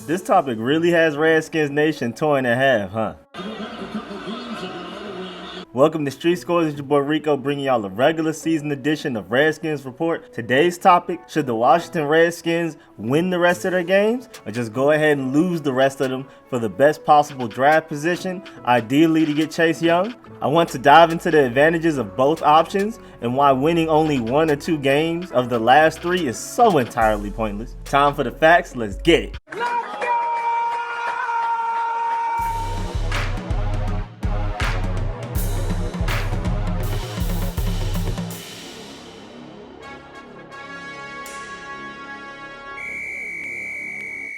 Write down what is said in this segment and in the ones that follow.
This topic really has Redskins Nation torn in half, huh? Welcome to Street Scores. It's your boy Rico bringing y'all a regular season edition of Redskins Report. Today's topic, should the Washington Redskins win the rest of their games or just go ahead and lose the rest of them for the best possible draft position, ideally to get Chase Young? I want to dive into the advantages of both options and why winning only 1 or 2 games of the last 3 is so entirely pointless. Time for the facts, let's get it.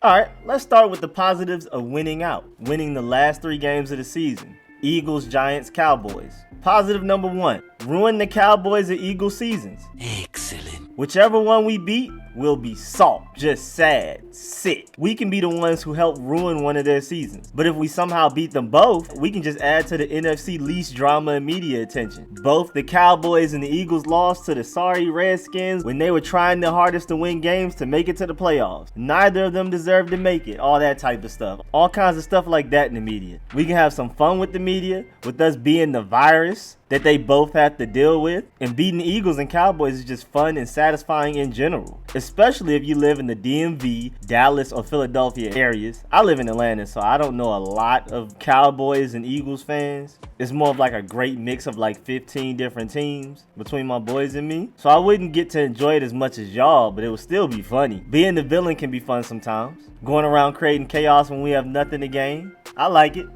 Alright, let's start with the positives of winning out. Winning the last 3 games of the season. Eagles, Giants, Cowboys. Positive number 1. Ruin the Cowboys and Eagles seasons. Excellent. Whichever one we beat will be salt. Just sad. Sick. We can be the ones who help ruin one of their seasons. But if we somehow beat them both, we can just add to the NFC least drama and media attention. Both the Cowboys and the Eagles lost to the sorry Redskins when they were trying their hardest to win games to make it to the playoffs. Neither of them deserved to make it. All that type of stuff. All kinds of stuff like that in the media. We can have some fun with the media, with us being the virus that they both have to deal with, and beating the Eagles and Cowboys is just fun and satisfying in general, especially if you live in the DMV, Dallas, or Philadelphia areas. I live in Atlanta, so I don't know a lot of Cowboys and Eagles fans. It's more of like a great mix of like 15 different teams between my boys and me, so I wouldn't get to enjoy it as much as y'all, but it would still be funny. Being the villain can be fun sometimes. Going around creating chaos when we have nothing to gain, I like it.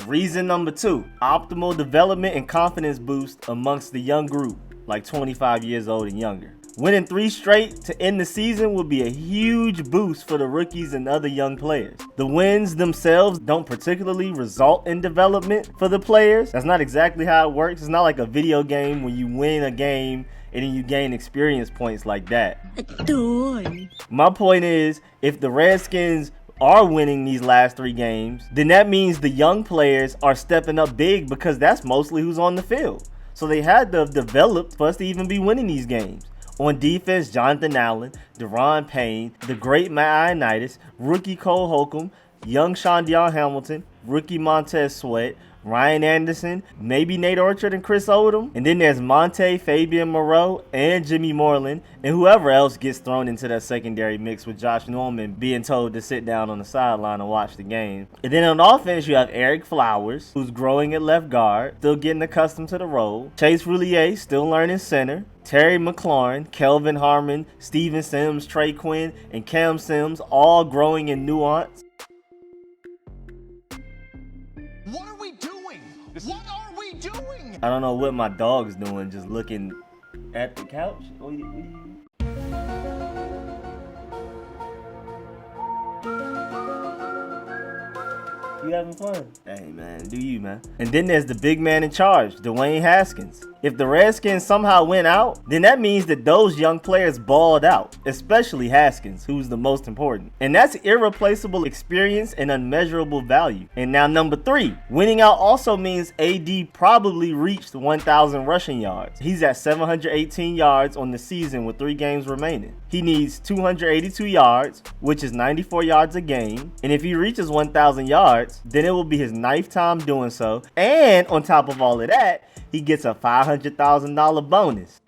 Reason number 2, optimal development and confidence boost amongst the young group, like 25 years old and younger. Winning 3 straight to end the season would be a huge boost for the rookies and other young players. The wins themselves don't particularly result in development for the players. That's not exactly how it works. It's not like a video game when you win a game and then you gain experience points like that. My point is, if the Redskins are winning these last 3 games, then that means the young players are stepping up big because that's mostly who's on the field. So they had to have developed for us to even be winning these games. On defense, Jonathan Allen, Deron Payne, the great Matt Ioannidis, rookie Cole Holcomb, young Shondion Hamilton, rookie Montez Sweat, Ryan Anderson, maybe Nate Orchard and Chris Odom, and then there's Monte, Fabian Moreau, and Jimmy Moreland, and whoever else gets thrown into that secondary mix with Josh Norman being told to sit down on the sideline and watch the game. And then on offense, you have Eric Flowers, who's growing at left guard, still getting accustomed to the role. Chase Roulier, still learning center. Terry McLaurin, Kelvin Harmon, Steven Sims, Trey Quinn, and Cam Sims, all growing in nuance. What are we doing? I don't know what my dog's doing, just looking at the couch. You having fun? Hey man, do you, man. And then there's the big man in charge, Dwayne Haskins. If the Redskins somehow went out, then that means that those young players balled out, especially Haskins, who's the most important. And that's irreplaceable experience and unmeasurable value. And now number 3, winning out also means AD probably reached 1,000 rushing yards. He's at 718 yards on the season with 3 games remaining. He needs 282 yards, which is 94 yards a game. And if he reaches 1,000 yards, then it will be his 9th time doing so. And on top of all of that, he gets a $500,000 bonus.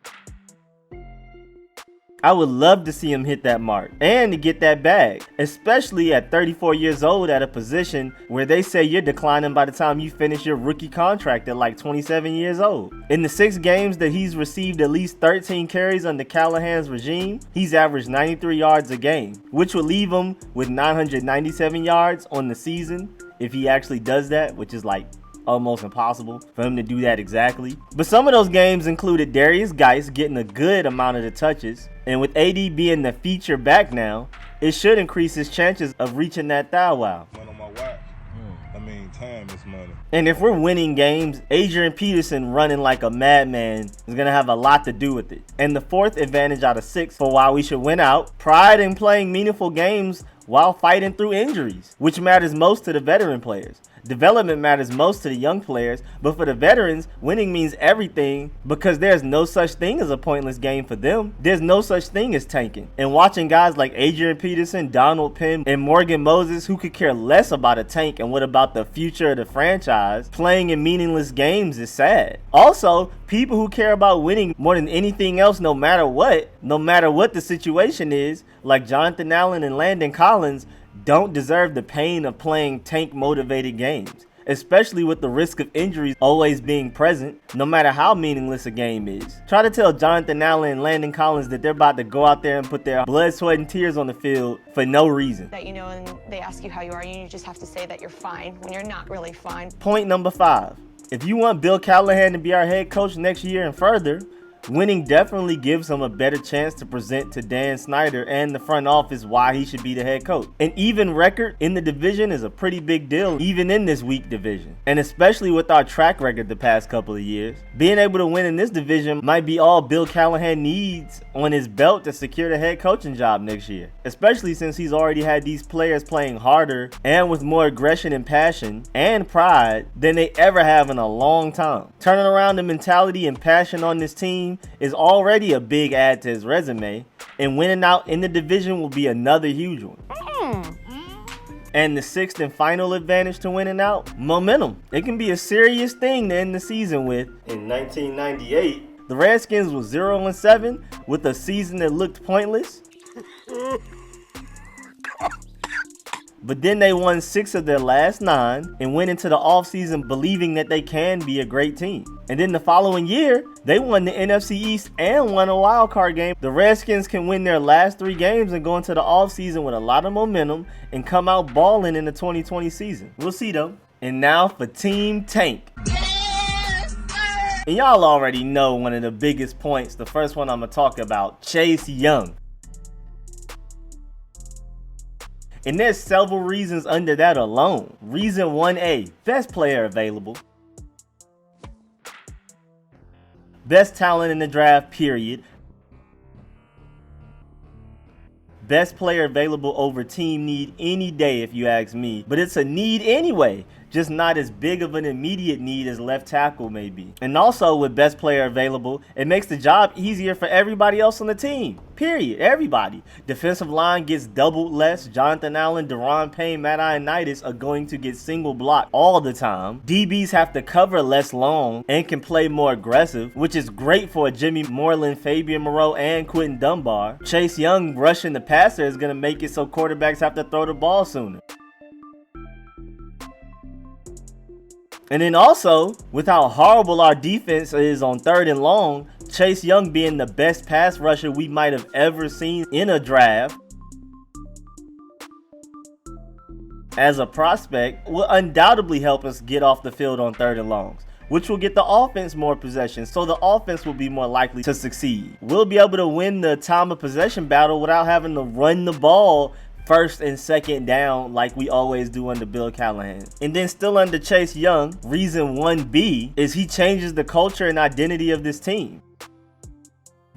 I would love to see him hit that mark and to get that bag, especially at 34 years old at a position where they say you're declining by the time you finish your rookie contract at like 27 years old. In the 6 games that he's received at least 13 carries under Callahan's regime, he's averaged 93 yards a game, which would leave him with 997 yards on the season if he actually does that, which is like almost impossible for him to do that exactly. But some of those games included Darius Geis getting a good amount of the touches, and with AD being the feature back now, it should increase his chances of reaching that thou wow. Time is money. And if we're winning games, Adrian Peterson running like a madman is going to have a lot to do with it. And the 4th advantage out of 6 for why we should win out, pride in playing meaningful games while fighting through injuries, which matters most to the veteran players. Development matters most to the young players, but for the veterans, winning means everything because there's no such thing as a pointless game for them. There's no such thing as tanking. And watching guys like Adrian Peterson, Donald Penn, and Morgan Moses, who could care less about a tank and what about the future of the franchise, playing in meaningless games is sad. Also, people who care about winning more than anything else, no matter what the situation is, like Jonathan Allen and Landon Collins, don't deserve the pain of playing tank-motivated games, especially with the risk of injuries always being present, no matter how meaningless a game is. Try to tell Jonathan Allen and Landon Collins that they're about to go out there and put their blood, sweat, and tears on the field for no reason. That and they ask you how you are, and you just have to say that you're fine when you're not really fine. Point number 5. If you want Bill Callahan to be our head coach next year and further, winning definitely gives him a better chance to present to Dan Snyder and the front office why he should be the head coach. An even record in the division is a pretty big deal, even in this weak division. And especially with our track record the past couple of years, being able to win in this division might be all Bill Callahan needs on his belt to secure the head coaching job next year. Especially since he's already had these players playing harder and with more aggression and passion and pride than they ever have in a long time. Turning around the mentality and passion on this team is already a big add to his resume, and winning out in the division will be another huge one. And the 6th and final advantage to winning out, momentum. It can be a serious thing to end the season with. In 1998, the Redskins was 0-7 with a season that looked pointless. But then they won 6 of their last 9 and went into the offseason believing that they can be a great team. And then the following year, they won the NFC East and won a wild card game. The Redskins can win their last 3 games and go into the offseason with a lot of momentum and come out balling in the 2020 season. We'll see though. And now for Team Tank. And y'all already know one of the biggest points. The first one I'm going to talk about, Chase Young. And there's several reasons under that alone. Reason 1A, best player available. Best talent in the draft, period. Best player available over team need any day if you ask me. But it's a need anyway, just not as big of an immediate need as left tackle may be. And also with best player available, it makes the job easier for everybody else on the team. Period. Everybody. Defensive line gets doubled less. Jonathan Allen, Daron Payne, Matt Ioannidis are going to get single blocked all the time. DBs have to cover less long and can play more aggressive, which is great for Jimmy Moreland, Fabian Moreau, and Quentin Dunbar. Chase Young rushing the passer is going to make it so quarterbacks have to throw the ball sooner. And then also, with how horrible our defense is on 3rd and long, Chase Young being the best pass rusher we might have ever seen in a draft as a prospect will undoubtedly help us get off the field on 3rd and longs, which will get the offense more possession, so the offense will be more likely to succeed. We'll be able to win the time of possession battle without having to run the ball 1st and 2nd down like we always do under Bill Callahan. And then still under Chase Young, reason 1B is he changes the culture and identity of this team.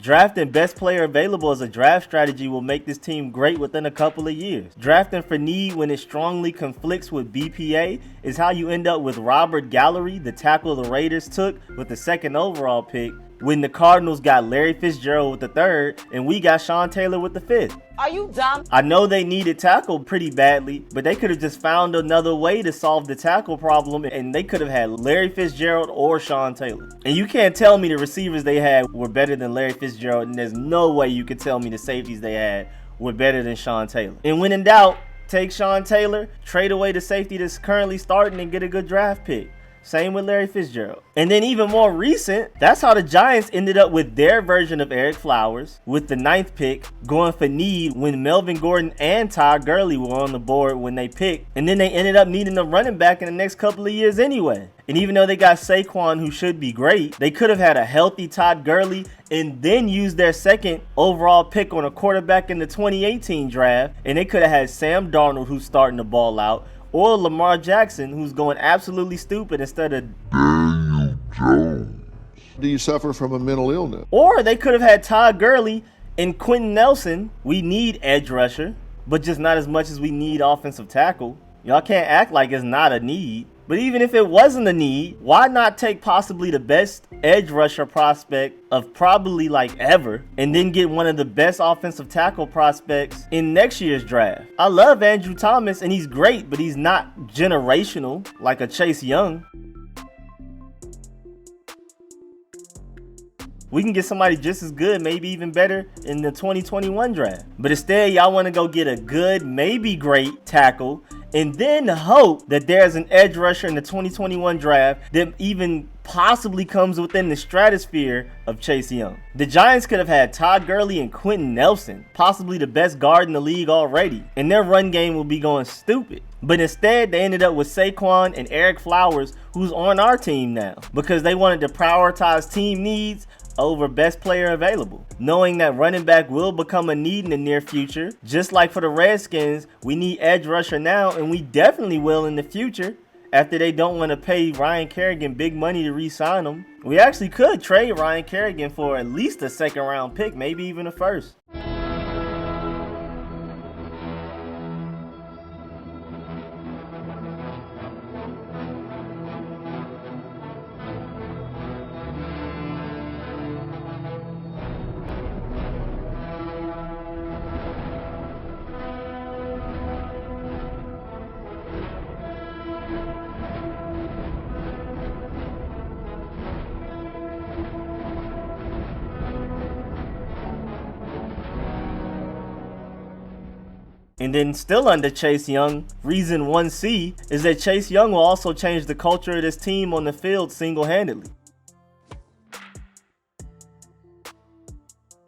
Drafting best player available as a draft strategy will make this team great within a couple of years. Drafting for need when it strongly conflicts with BPA is how you end up with Robert Gallery, the tackle the Raiders took with the 2nd overall pick, when the Cardinals got Larry Fitzgerald with the 3rd and we got Sean Taylor with the 5th. Are you dumb? I know they needed tackle pretty badly, but they could have just found another way to solve the tackle problem, and they could have had Larry Fitzgerald or Sean Taylor. And you can't tell me the receivers they had were better than Larry Fitzgerald, and there's no way you could tell me the safeties they had were better than Sean Taylor. And when in doubt, take Sean Taylor, trade away the safety that's currently starting, and get a good draft pick. Same with Larry Fitzgerald. And then even more recent, that's how the Giants ended up with their version of Eric Flowers with the 9th pick, going for need when Melvin Gordon and Todd Gurley were on the board when they picked. And then they ended up needing a running back in the next couple of years anyway. And even though they got Saquon, who should be great, they could have had a healthy Todd Gurley and then used their 2nd overall pick on a quarterback in the 2018 draft. And they could have had Sam Darnold, who's starting the ball out, or Lamar Jackson, who's going absolutely stupid instead of Daniel Jones. Do you suffer from a mental illness? Or they could have had Todd Gurley and Quentin Nelson. We need edge rusher. but just not as much as we need offensive tackle. Y'all can't act like it's not a need. But even if it wasn't a need, why not take possibly the best edge rusher prospect of probably like ever, and then get one of the best offensive tackle prospects in next year's draft? I love Andrew Thomas, and he's great, but he's not generational like a Chase Young. We can get somebody just as good, maybe even better in the 2021 draft. But instead, y'all want to go get a good, maybe great tackle, and then hope that there's an edge rusher in the 2021 draft that even possibly comes within the stratosphere of Chase Young. The Giants could have had Todd Gurley and Quentin Nelson, possibly the best guard in the league already, and their run game will be going stupid. But instead, they ended up with Saquon and Eric Flowers, who's on our team now, because they wanted to prioritize team needs over best player available, knowing that running back will become a need in the near future. Just like for the Redskins, we need edge rusher now, and we definitely will in the future after they don't want to pay Ryan Kerrigan big money to re-sign him. We actually could trade Ryan Kerrigan for at least a second round pick, maybe even a first. And then still under Chase Young, reason 1C is that Chase Young will also change the culture of this team on the field single-handedly.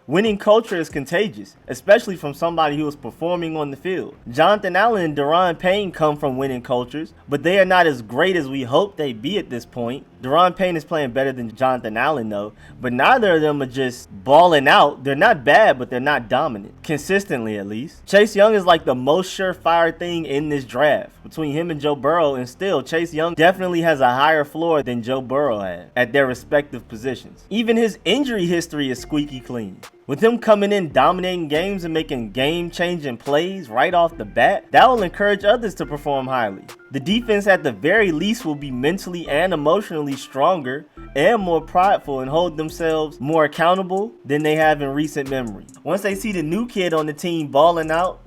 Winning culture is contagious, especially from somebody who is performing on the field. Jonathan Allen and Daron Payne come from winning cultures, but they are not as great as we hope they'd be at this point. Daron Payne is playing better than Jonathan Allen though, but neither of them are just balling out. They're not bad, but they're not dominant, consistently at least. Chase Young is like the most surefire thing in this draft between him and Joe Burrow, and still Chase Young definitely has a higher floor than Joe Burrow had at their respective positions. Even his injury history is squeaky clean. With him coming in, dominating games, and making game-changing plays right off the bat, that will encourage others to perform highly. The defense at the very least will be mentally and emotionally stronger and more prideful and hold themselves more accountable than they have in recent memory. Once they see the new kid on the team balling out.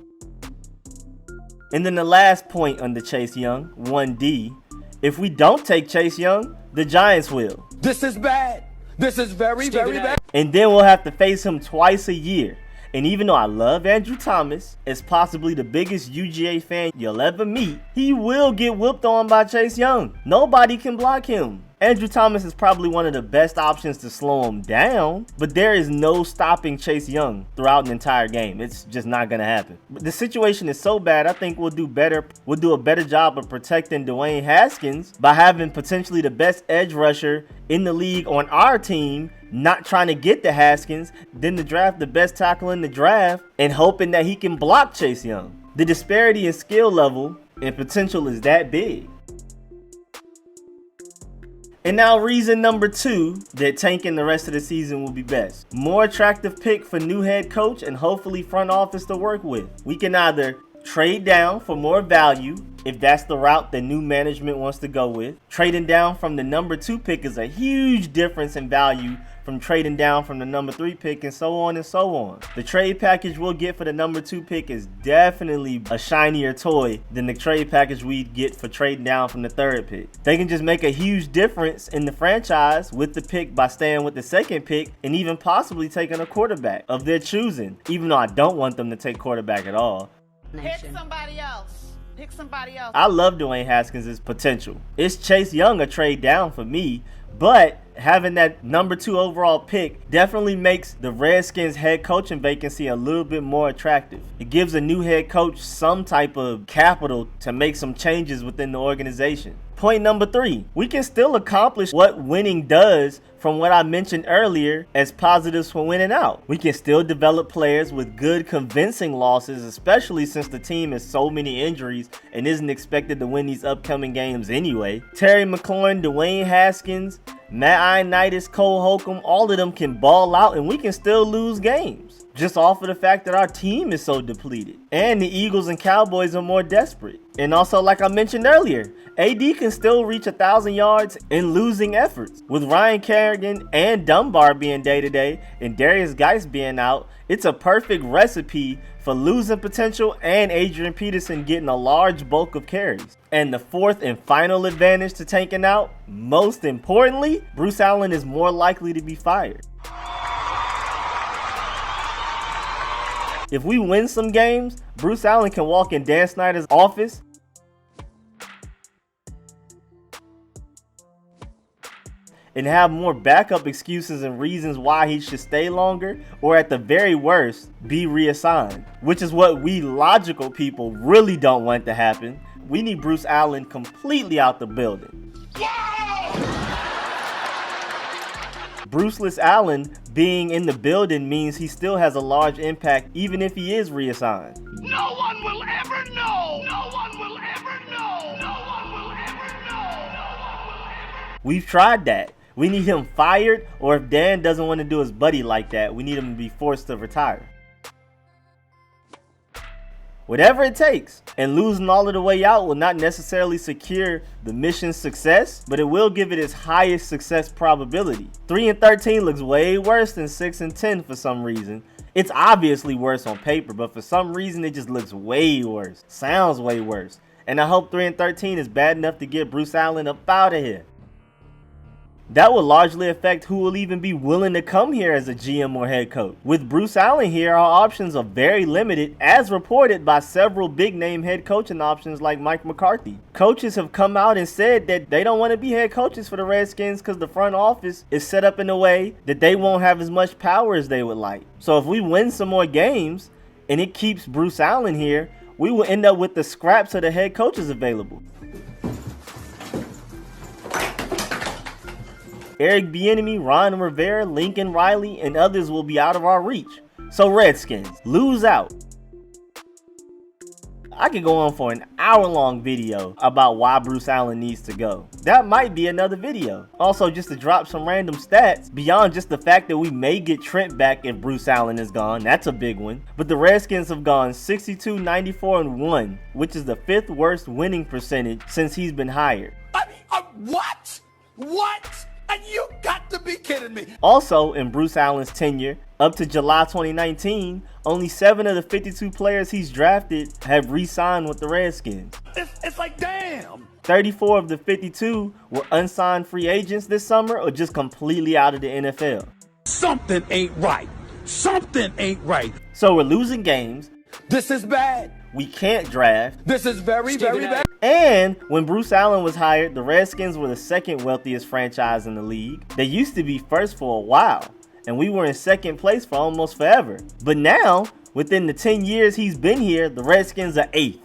And then the last point under Chase Young, 1D, if we don't take Chase Young, the Giants will. This is bad. This is very, very bad. And then we'll have to face him twice a year. And even though I love Andrew Thomas, as possibly the biggest UGA fan you'll ever meet, he will get whooped on by Chase Young. Nobody can block him. Andrew Thomas is probably one of the best options to slow him down, but there is no stopping Chase Young throughout an entire game. It's just not going to happen. But the situation is so bad, I think we'll do a better job of protecting Dwayne Haskins by having potentially the best edge rusher in the league on our team, not trying to get the Haskins, then to draft the best tackle in the draft and hoping that he can block Chase Young. The disparity in skill level and potential is that big. And now reason number 2 that tanking the rest of the season will be best. More attractive pick for new head coach and hopefully front office to work with. We can either trade down for more value if that's the route that new management wants to go with. Trading down from the number 2 pick is a huge difference in value from trading down from the number 3 pick, and so on and so on. The trade package we'll get for the number 2 pick is definitely a shinier toy than the trade package we'd get for trading down from the 3rd pick. They can just make a huge difference in the franchise with the pick by staying with the 2nd pick and even possibly taking a quarterback of their choosing, even though I don't want them to take quarterback at all. Pick somebody else. Pick somebody else. I love Dwayne Haskins' potential. It's Chase Young a trade down for me, but having that number 2 overall pick definitely makes the Redskins head coaching vacancy a little bit more attractive. It gives a new head coach some type of capital to make some changes within the organization. Point number 3, we can still accomplish what winning does from what I mentioned earlier as positives for winning out. We can still develop players with good convincing losses, especially since the team has so many injuries and isn't expected to win these upcoming games anyway. Terry McLaurin, Dwayne Haskins, Matt Ioannidis, Cole Holcomb, all of them can ball out and we can still lose games. just off of the fact that our team is so depleted. And the Eagles and Cowboys are more desperate. And also, like I mentioned earlier, AD can still reach 1,000 yards in losing efforts. With Ryan Kerrigan and Dunbar being day-to-day and Darius Geis being out, it's a perfect recipe for losing potential and Adrian Peterson getting a large bulk of carries. And the fourth and final advantage to tanking out, most importantly, Bruce Allen is more likely to be fired. If we win some games, Bruce Allen can walk in Dan Snyder's office and have more backup excuses and reasons why he should stay longer, or at the very worst, be reassigned, which is what we logical people really don't want to happen. We need Bruce Allen completely out the building. Bruceless Allen being in the building means he still has a large impact even if he is reassigned. No one will ever know. No one will ever know. No one will ever know. No one will ever. We've tried that. We need him fired, or if Dan doesn't want to do his buddy like that, we need him to be forced to retire. Whatever it takes. And losing all of the way out will not necessarily secure the mission's success, but it will give it its highest success probability. 3-13 looks way worse than 6-10 for some reason. It's obviously worse on paper, but for some reason it just looks way worse. Sounds way worse. And I hope 3-13 is bad enough to get Bruce Allen up out of here. That will largely affect who will even be willing to come here as a GM or head coach. With Bruce Allen here, our options are very limited, as reported by several big name head coaching options like Mike McCarthy. Coaches have come out and said that they don't want to be head coaches for the Redskins because the front office is set up in a way that they won't have as much power as they would like. So if we win some more games and it keeps Bruce Allen here, we will end up with the scraps of the head coaches available. Eric Bieniemy, Ron Rivera, Lincoln Riley, and others will be out of our reach. So Redskins, lose out. I could go on for an hour-long video about why Bruce Allen needs to go. That might be another video. Also, just to drop some random stats, beyond just the fact that we may get Trent back if Bruce Allen is gone, that's a big one. But the Redskins have gone 62, 94, and 1, which is the 5th worst winning percentage since he's been hired. What? What? You got to be kidding me. Also, in Bruce Allen's tenure, up to July 2019, only 7 of the 52 players he's drafted have re-signed with the Redskins. It's like, damn. 34 of the 52 were unsigned free agents this summer or just completely out of the NFL. Something ain't right. Something ain't right. So we're losing games. This is bad. We can't draft. This is very, very bad. And when Bruce Allen was hired, the Redskins were the 2nd wealthiest franchise in the league. They used to be first for a while, and we were in 2nd place for almost forever. But now, within the 10 years he's been here, the Redskins are 8th.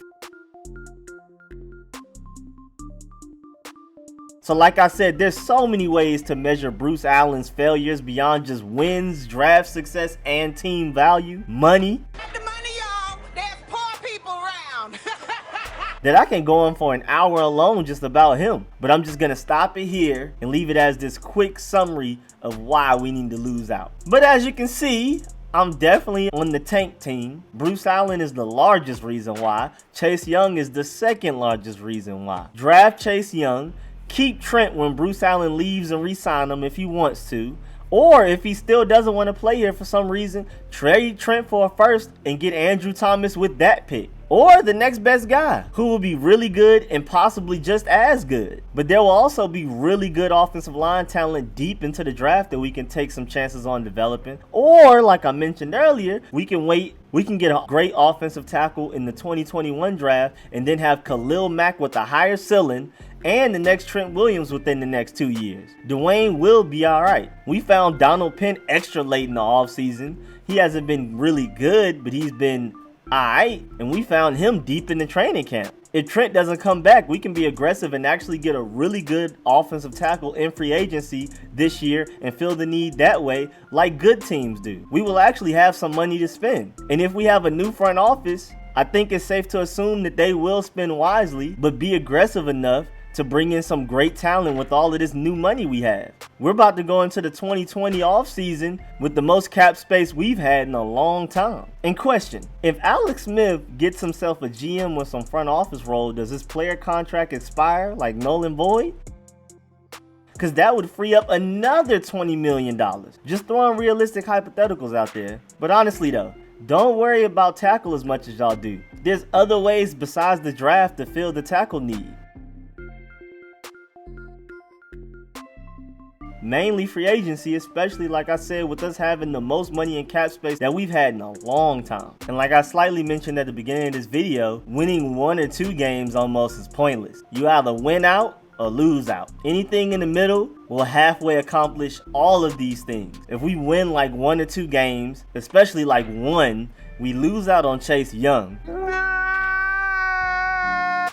So like I said, there's so many ways to measure Bruce Allen's failures beyond just wins, draft success, and team value. Money. That I can go on for an hour alone just about him. But I'm just going to stop it here and leave it as this quick summary of why we need to lose out. But as you can see, I'm definitely on the tank team. Bruce Allen is the largest reason why. Chase Young is the 2nd largest reason why. Draft Chase Young. Keep Trent when Bruce Allen leaves and re-sign him if he wants to. Or if he still doesn't want to play here for some reason, trade Trent for a first and get Andrew Thomas with that pick. Or the next best guy, who will be really good and possibly just as good. But there will also be really good offensive line talent deep into the draft that we can take some chances on developing. Or, like I mentioned earlier, we can get a great offensive tackle in the 2021 draft and then have Khalil Mack with a higher ceiling and the next Trent Williams within the next 2 years. Dwayne will be alright. We found Donald Penn extra late in the offseason. He hasn't been really good, but he's been alright, and we found him deep in the training camp. If Trent doesn't come back, we can be aggressive and actually get a really good offensive tackle in free agency this year and fill the need that way like good teams do. We will actually have some money to spend. And if we have a new front office, I think it's safe to assume that they will spend wisely, but be aggressive enough to bring in some great talent with all of this new money we have. We're about to go into the 2020 offseason with the most cap space we've had in a long time. And question, if Alex Smith gets himself a GM with some front office role, does his player contract expire like null and void? Because that would free up another $20 million. Just throwing realistic hypotheticals out there. But honestly though, don't worry about tackle as much as y'all do. There's other ways besides the draft to fill the tackle need. Mainly free agency, especially like I said, with us having the most money in cap space that we've had in a long time. And like I slightly mentioned at the beginning of this video, winning 1 or 2 games almost is pointless. You either win out or lose out. Anything in the middle will halfway accomplish all of these things. If we win like 1 or 2 games, especially like 1, we lose out on Chase Young.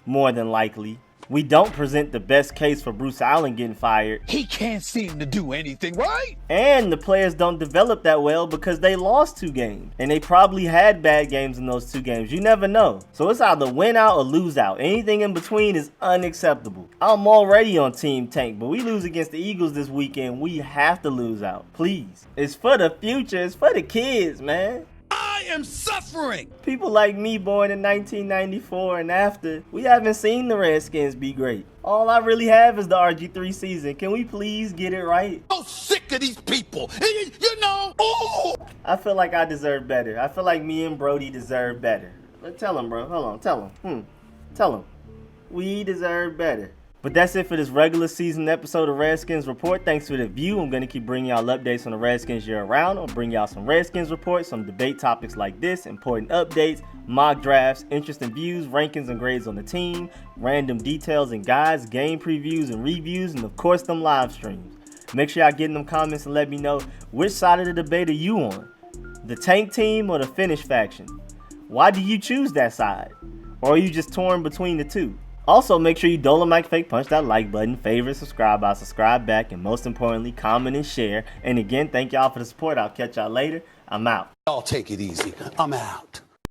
More than likely. We don't present the best case for Bruce Allen getting fired. He can't seem to do anything, right? And the players don't develop that well because they lost 2 games. And they probably had bad games in those 2 games. You never know. So it's either win out or lose out. Anything in between is unacceptable. I'm already on Team Tank, but we lose against the Eagles this weekend. We have to lose out. Please. It's for the future. It's for the kids, man. I am suffering. People like me born in 1994 and after, we haven't seen the Redskins be great. All I really have is the RG3 season. Can we please get it right? I'm sick of these people. You know. Oh. I feel like I deserve better. I feel like me and Brody deserve better. Tell him, bro. Hold on. Tell him. Tell him. We deserve better. But that's it for this regular season episode of Redskins Report. Thanks for the view. I'm going to keep bringing y'all updates on the Redskins year round. I'll bring y'all some Redskins reports, some debate topics like this, important updates, mock drafts, interesting views, rankings and grades on the team, random details and guides, game previews and reviews, and of course them live streams. Make sure y'all get in them comments and let me know which side of the debate are you on? The tank team or the finish faction? Why do you choose that side? Or are you just torn between the two? Also, make sure you Dolomite Fake punch that like button, favorite, subscribe, subscribe back, and most importantly, comment and share. And again, thank y'all for the support. I'll catch y'all later. I'm out. Y'all take it easy. I'm out.